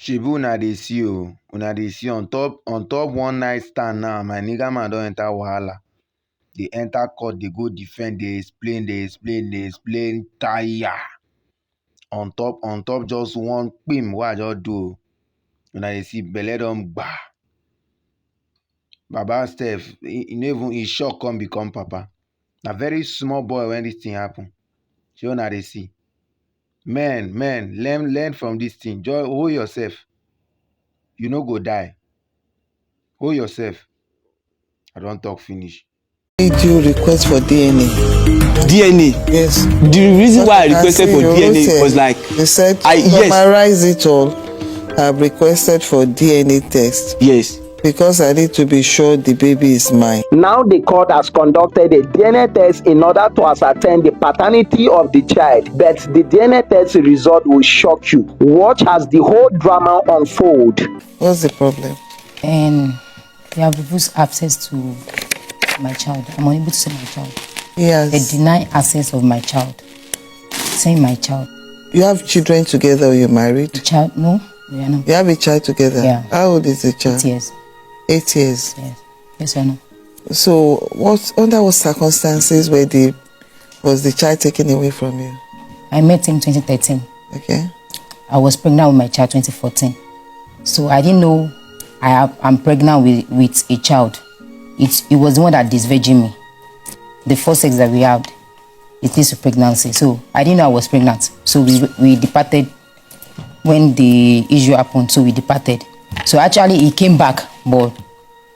Shebi una dey see on top one night stand now. My nigga man don enter wahala. Dey enter court, dey go defend, dey explain tire. On top just one kpim wey I just do. Una dey see belle don gba. Baba sef, he shock come become papa. Na very small boy when this thing happen. Shey una dey see. Men, learn from this thing. Just hold yourself. You no go die. Hold yourself. I don talk finish. Did you request for DNA? DNA? Yes. The reason why I requested for DNA was like... You said, summarize it all. I've requested for DNA test. Yes. Because I need to be sure the baby is mine. Now the court has conducted a DNA test in order to ascertain the paternity of the child. But the DNA test result will shock you. Watch as the whole drama unfold. What's the problem? And they have refused access to my child. I'm unable to see my child. Yes. They deny access of my child. Saying my child. You have children together or you're married? The child, no. We are not. You have a child together? Yeah. How old is the child? 8 years. 8 years? Yes. Yes or no? So, under what circumstances was the child taken away from you? I met him 2013. Okay. I was pregnant with my child 2014. So I didn't know I'm pregnant with a child. It was the one that disvirgin me. The first sex that we had, it leads to pregnancy. So I didn't know I was pregnant. So we departed when the issue happened. So we departed. So actually he came back, but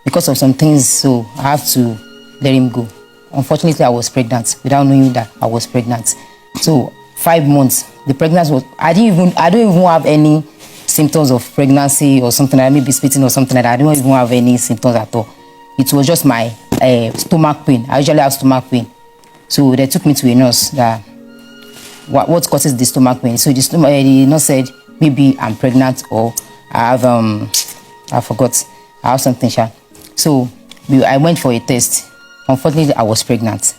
because of some things, so I have to let him go. Unfortunately, I was pregnant without knowing that I was pregnant. So 5 months, the pregnancy was, I don't even have any symptoms of pregnancy or something like that, maybe spitting or something like that. I don't even have any symptoms at all. It was just my stomach pain. I usually have stomach pain. So they took me to a nurse that what causes the stomach pain. So the nurse said maybe I'm pregnant or I have I forgot. I have something. So I went for a test. Unfortunately, I was pregnant.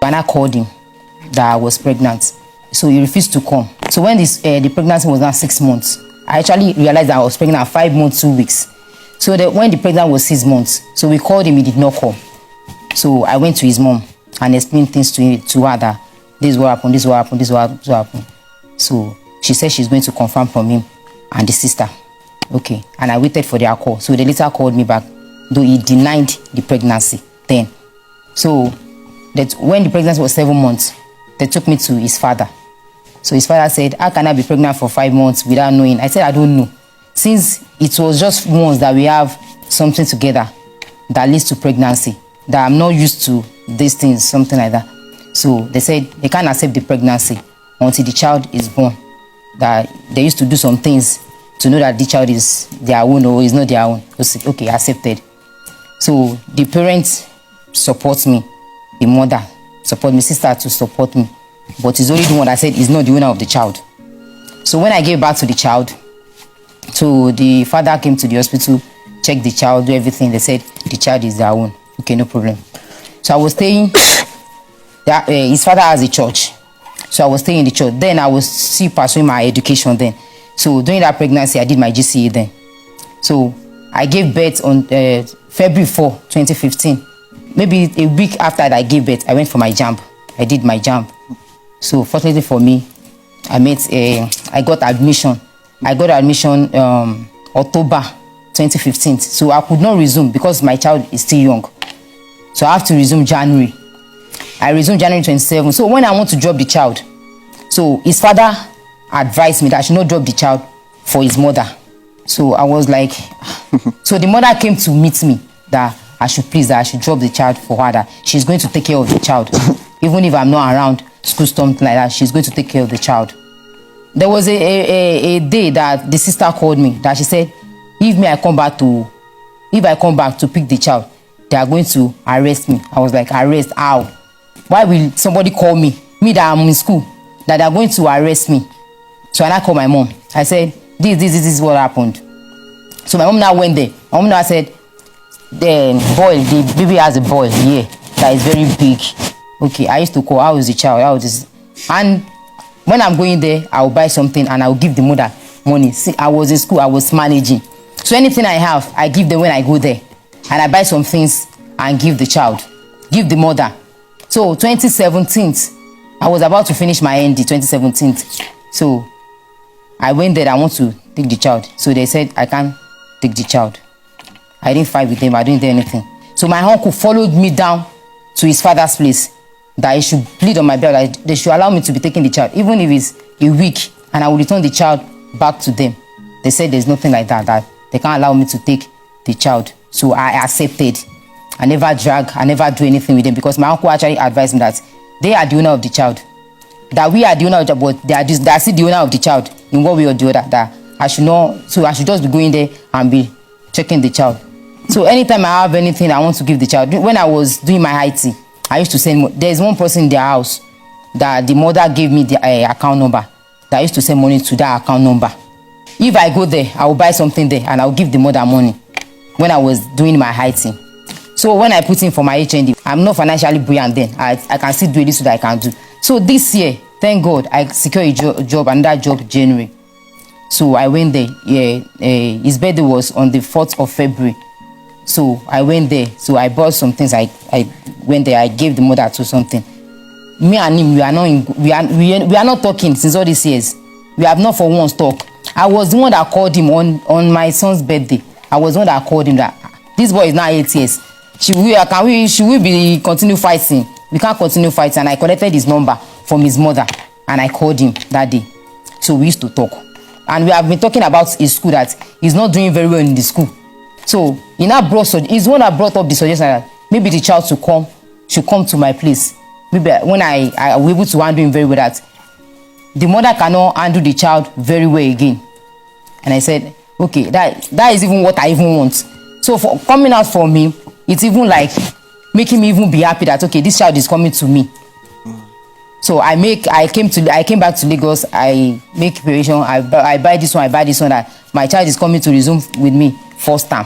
And I called him that I was pregnant. So he refused to come. So when the pregnancy was now 6 months, I actually realized that I was pregnant at 5 months, 2 weeks. So when the pregnancy was 6 months, so we called him, he did not come. So I went to his mom and explained things to her that this is what happened, this is what happened, this is what happened. So she said she's going to confirm from him and the sister. Okay. And I waited for their call. So they later called me back, though he denied the pregnancy then. So that when the pregnancy was 7 months, they took me to his father. So his father said, how can I be pregnant for 5 months without knowing? I said, I don't know. Since it was just once that we have something together that leads to pregnancy, that I'm not used to these things, something like that. So they said they can't accept the pregnancy until the child is born. That they used to do some things to know that the child is their own or is not their own. Okay, accepted. So the parents support me, the mother support me, sister to support me. But it's only the one that said is not the owner of the child. So when I gave birth to the child, so the father came to the hospital, checked the child, do everything. They said the child is their own. Okay, no problem. So I was staying, his father has a church. So I was staying in the church. Then I was still pursuing my education then. So during that pregnancy, I did my GCE then. So I gave birth on February 4, 2015. Maybe a week after that I gave birth, I went for my JAMB. I did my JAMB. So fortunately for me, I got admission. I got admission October 2015. So I could not resume because my child is still young. So I have to resume January. I resumed January 27. So when I want to drop the child, so his father advised me that I should not drop the child for his mother. So I was like, so the mother came to meet me that I should drop the child for her, that she's going to take care of the child. Even if I'm not around, school something like that, she's going to take care of the child. There was a day that the sister called me that she said, if I come back to pick the child, they are going to arrest me. I was like, arrest? How? Why will somebody call me that I'm in school, that they are going to arrest me? So I called my mom. I said, this is what happened. So my mom now went there. My mom now said, the baby has a boy here that is very big. Okay, I used to call, how is the child? How is this? And when I'm going there, I'll buy something and I'll give the mother money. See, I was in school, I was managing. So anything I have, I give them when I go there. And I buy some things and give the child, give the mother. So 2017, I was about to finish my ND, 2017. So I went there, I want to take the child. So they said, I can't take the child. I didn't fight with them, I didn't do anything. So my uncle followed me down to his father's place, that he should plead on my behalf, that they should allow me to be taking the child, even if it's a week, and I will return the child back to them. They said there's nothing like that, that they can't allow me to take the child. So I accepted. I never drag, I never do anything with them, because my uncle actually advised me that they are the owner of the child. That we are the owner of the child, but they are still the owner of the child in one way or the other. That I should not, so I should just be going there and be checking the child. So anytime I have anything I want to give the child, when I was doing my IT, I used to send, there's one person in their house that the mother gave me the account number, that I used to send money to that account number. If I go there, I will buy something there and I will give the mother money when I was doing my IT. So when I put in for my HND, I'm not financially buoyant then. I can still do this that I can do. So this year, thank God, I secured a job, and that job January. So I went there. His birthday was on the 4th of February. So I went there. So I bought some things. I went there. I gave the mother to something. Me and him, we are not talking since all these years. We have not for once talked. I was the one that called him on my son's birthday. I was the one that called him that this boy is now 8 years. Should we be continue fighting? We can't continue fighting. And I collected his number from his mother and I called him that day. So we used to talk. And we have been talking about his school, that he's not doing very well in the school. So he's the one that brought up the suggestion that maybe the child should come to my place. Maybe when I will able to handle him very well, that the mother cannot handle the child very well again. And I said, okay, that is even what I even want. So for coming out for me, it's even like making me even be happy that okay, this child is coming to me. So I came back to Lagos. I make preparation. I buy this one. That my child is coming to resume with me first term.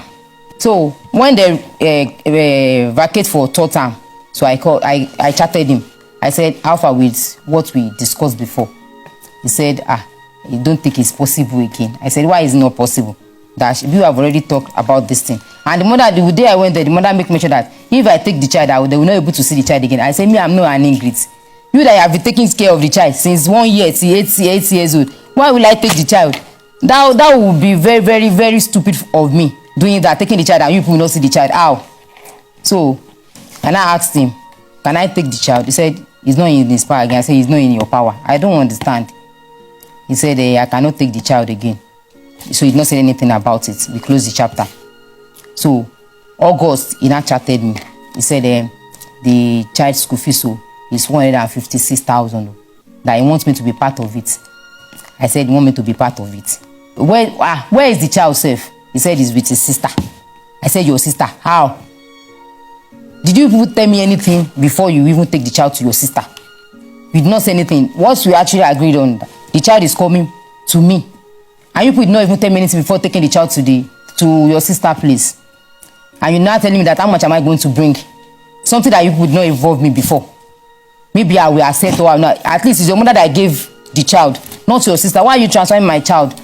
So when they vacate for third term, so I chatted him. I said, how far with what we discussed before? He said, I don't think it's possible again. I said, why is it not possible? That you have already talked about this thing. And the mother, the day I went there, the mother make me sure that if I take the child, they will not be able to see the child again. I said, me, I'm not an ingrate. You that have been taking care of the child since 1 year till 8 years old, why will I take the child? That would be very, very, very stupid of me doing that, taking the child, and you people will not see the child. How? So, and I asked him, can I take the child? He said, it's not in his power again. I said, it's not in your power. I don't understand. He said, I cannot take the child again. So he did not say anything about it. We closed the chapter. So, August, he now chatted me. He said, the child's school fees is 156,000. That he wants me to be part of it. I said, you want me to be part of it? Where is the child safe? He said, he's with his sister. I said, your sister? How? Did you even tell me anything before you even take the child to your sister? You did not say anything. Once we actually agreed on, the child is coming to me. And you did not even tell me anything before taking the child to your sister place. And you're now telling me that how much am I going to bring? Something that you would not involve me before. Maybe I will accept or not. At least it's your mother that gave the child, not your sister. Why are you transferring my child?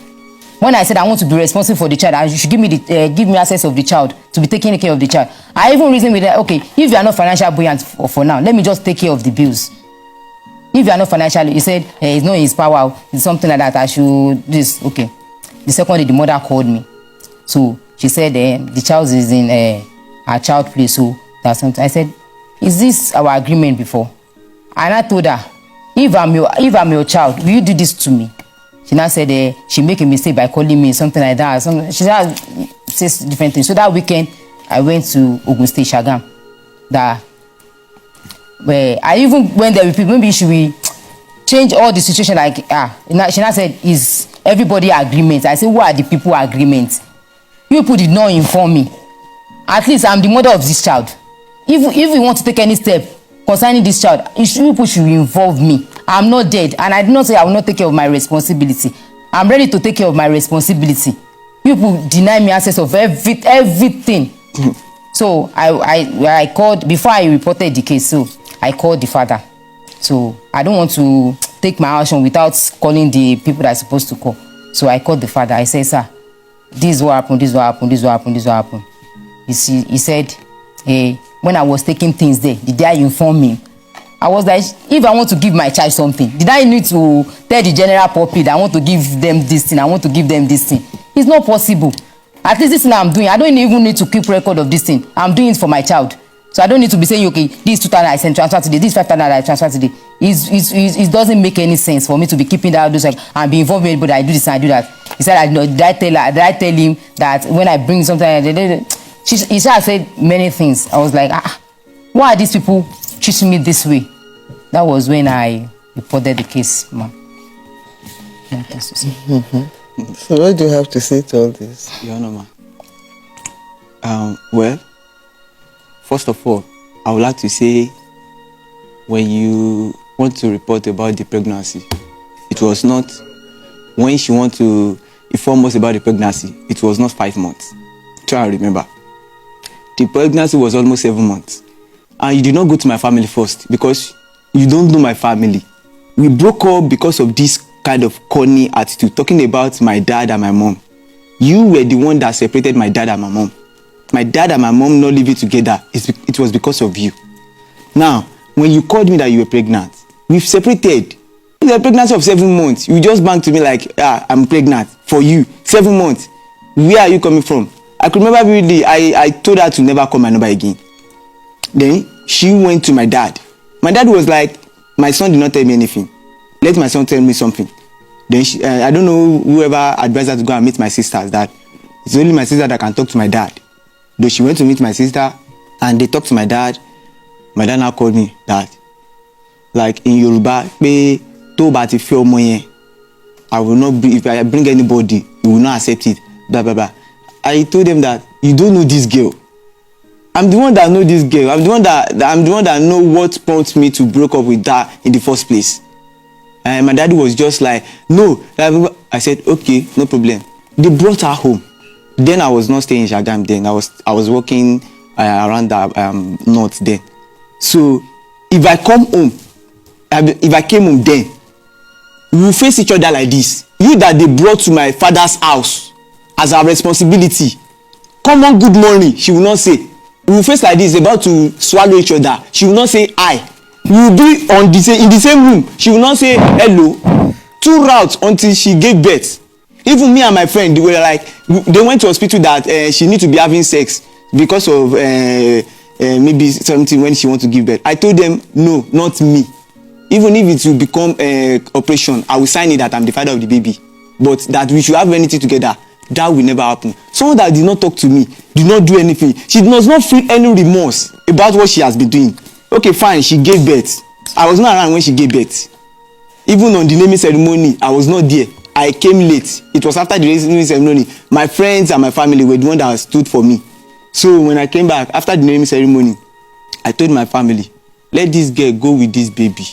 When I said I want to be responsible for the child, and you should give me access of the child to be taking care of the child. I even reasoned with that. Okay, if you are not financially buoyant for now, let me just take care of the bills. If you are not financially, he said, it's not in his power. It's something like that. I should this. Okay. The second day, the mother called me. So she said the child is in her child place. So that's something. I said, is this our agreement before? And I told her, if I'm your child, will you do this to me? She now said she make a mistake by calling me something like that. She says different things. So that weekend, I went to Ogun State, Shagam. Where I even went there with people. Maybe should we change all the situation? Like she now said, is everybody agreement? I said, who are the people agreement? You people did not inform me. At least I'm the mother of this child. If you want to take any step concerning this child, you people should involve me. I'm not dead, and I did not say I will not take care of my responsibility. I'm ready to take care of my responsibility. People deny me access of everything. So I called before I reported the case. So I called the father. So I don't want to take my action without calling the people that are supposed to call. So I called the father. I said, sir, this is what happened, this is what happened, this is what happened, this is what happened. He said, hey, when I was taking things there, did I inform him? I was like, if I want to give my child something, did I need to tell the general public that I want to give them this thing, I want to give them this thing? It's not possible. At least this thing I'm doing, I don't even need to keep record of this thing. I'm doing it for my child. So I don't need to be saying, okay, this 2,000 I sent transfer today, this 5,000 I transfer today. It doesn't make any sense for me to be keeping that those and be involved with anybody. I do this and I do that. He said, did I tell him that when I bring something, he said many things. I was like, why are these people treating me this way? That was when I reported the case, ma'am. So what do you have to say to all this? Your Honor, ma'am. Well, first of all, I would like to say, when you want to report about the pregnancy, it was not, when she want to inform us about the pregnancy, it was not 5 months. Try and remember. The pregnancy was almost 7 months. And you did not go to my family first because you don't know my family. We broke up because of this kind of corny attitude, talking about my dad and my mom. You were the one that separated my dad and my mom. My dad and my mom not living together, it was because of you. Now, when you called me that you were pregnant, we've separated. It's a pregnancy of 7 months. You just bang to me like, I'm pregnant for you. 7 months. Where are you coming from? I could remember vividly, I told her to never call my number again. Then she went to my dad. My dad was like, my son did not tell me anything. Let my son tell me something. Then I don't know whoever advised her to go and meet my sisters, that it's only my sister that can talk to my dad. Though she went to meet my sister and they talked to my dad now called me that, like in Yoruba, I will not be, if I bring anybody, you will not accept it, blah blah blah. I told them that you don't know this girl. I'm the one that know this girl. I'm the one that know what prompted me to break up with her in the first place. And my daddy was just like, no. I said, okay, no problem. They brought her home. Then I was not staying in Shagam then. I was working around the north then. So if I come home, if I came home then, we will face each other like this. You that they brought to my father's house as a responsibility. Come on, good morning. She will not say. We will face like this, about to swallow each other. She will not say hi. We will be in the same room. She will not say hello. 2 routes until she gave birth. Even me and my friend, they were like, they went to hospital that she need to be having sex because of maybe something when she want to give birth. I told them, no, not me. Even if it will become operation, I will sign it that I'm the father of the baby. But that we should have anything together, that will never happen. Someone that did not talk to me, did not do anything, she does not feel any remorse about what she has been doing. Okay, fine, she gave birth. I was not around when she gave birth. Even on the naming ceremony, I was not there. I came late. It was after the naming ceremony. My friends and my family were the one that stood for me. So when I came back, after the naming ceremony, I told my family, let this girl go with this baby.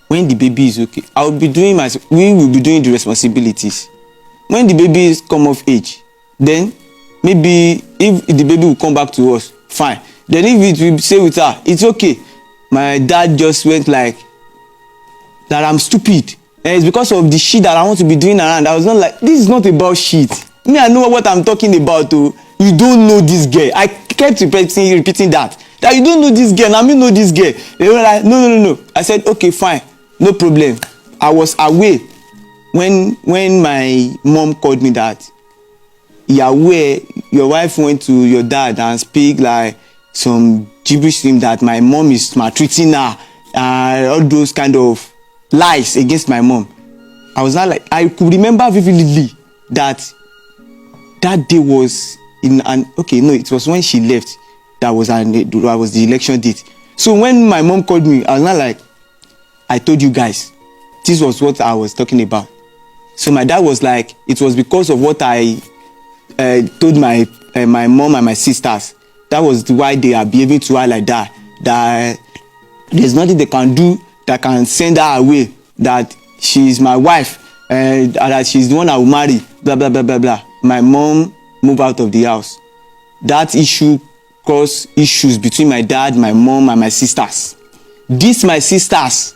When the baby is okay, we will be doing the responsibilities. When the baby is come of age, then maybe if the baby will come back to us, fine. Then if it will stay with her, it's okay. My dad just went like, that I'm stupid. And it's because of the shit that I want to be doing around. I was not like, this is not about shit. Me, I know what I'm talking about. Oh. You don't know this girl. I kept repeating that you don't know this girl. Now me know this girl. They were like, no. I said, okay, fine. No problem. I was away when my mom called me that, Yahweh, your wife went to your dad and speak like some gibberish to him that my mom is maltreating her, all those kind of lies against my mom. I was not like, I could remember vividly that day was it was when she left. That was the election date. So when my mom called me, I was not like, I told you guys, this was what I was talking about. So my dad was like, it was because of what I told my mom and my sisters. That was why they are behaving to her like that. That there's nothing they can do that can send her away. That she's my wife, and that she's the one I will marry. Blah blah blah blah blah. My mom moved out of the house. That issue caused issues between my dad, my mom, and my sisters. These my sisters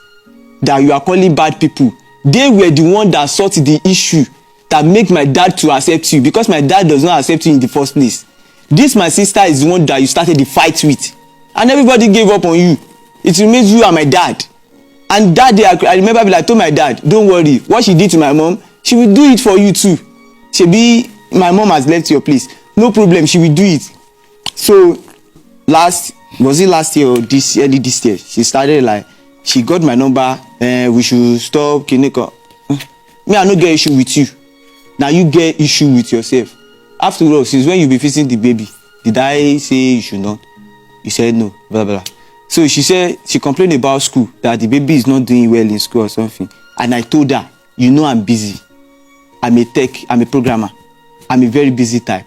that you are calling bad people, They were the one that sought the issue that make my dad to accept you, because my dad does not accept you in the first place. This my sister is the one that you started the fight with, and everybody gave up on you. It remains you and my dad. And that day I remember I told my dad, don't worry, what she did to my mom, she will do it for you too. Shebi, my mom has left your place, no problem, she will do it. So last year or this year, she started like, she got my number, we should stop Kineko. Me, I no get issue with you. Now you get issue with yourself. After all, since when you be fixing the baby, did I say you should not? You said no, blah blah. So she said she complained about school, that the baby is not doing well in school or something. And I told her, you know I'm busy. I'm a programmer. I'm a very busy type.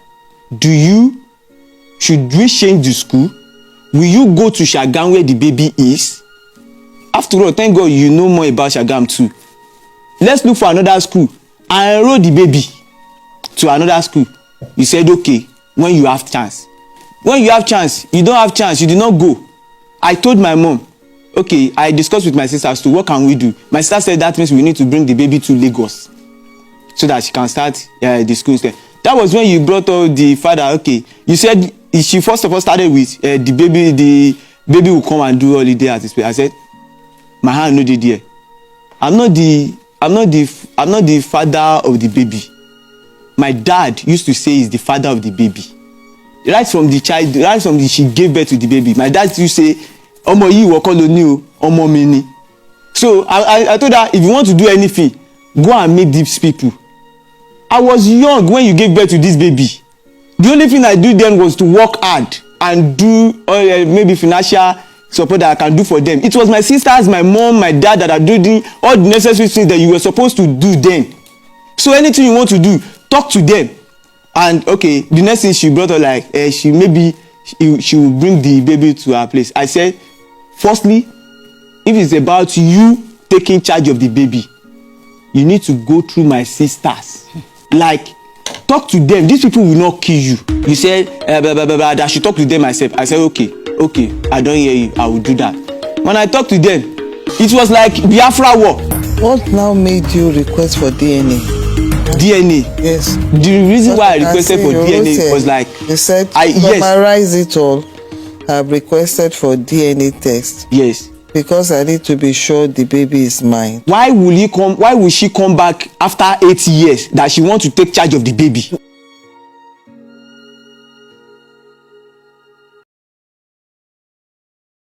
Should we change the school? Will you go to Shagam where the baby is? After all, thank God you know more about Shagam too. Let's look for another school and enroll the baby to another school. You said okay when you have chance. When you have chance, you don't have chance, you did not go. I told my mom, okay, I discussed with my sisters too, what can we do? My sister said that means we need to bring the baby to Lagos so that she can start the school instead. That was when you brought up the father. Okay, you said she first of all started with the baby will come and do holiday at his place. I said, my hand no dey there. I'm not the father of the baby. My dad used to say he's the father of the baby. Right from the child, right from the she gave birth to the baby. My dad used to say, "Omo yi wo ko lo ni o, omo mi ni." So I told her, if you want to do anything, go and meet these people. I was young when you gave birth to this baby. The only thing I do then was to work hard and do maybe financial support that I can do for them. It was my sisters, my mom, my dad that are doing all the necessary things that you were supposed to do then. So anything you want to do, talk to them. And okay, the next thing she brought up, like she will bring the baby to her place. I said, firstly, if it's about you taking charge of the baby, you need to go through my sisters. Like, talk to them. These people will not kill you. You said that I should talk to them myself. I said okay, I don't hear you, I will do that. When I talked to them, it was like Biafra war. What now made you request for DNA? DNA. Yes. The reason why I requested for DNA was like, you said, summarize it all. I've requested for DNA test. Yes. Because I need to be sure the baby is mine. Why will she come back after 8 years that she wants to take charge of the baby?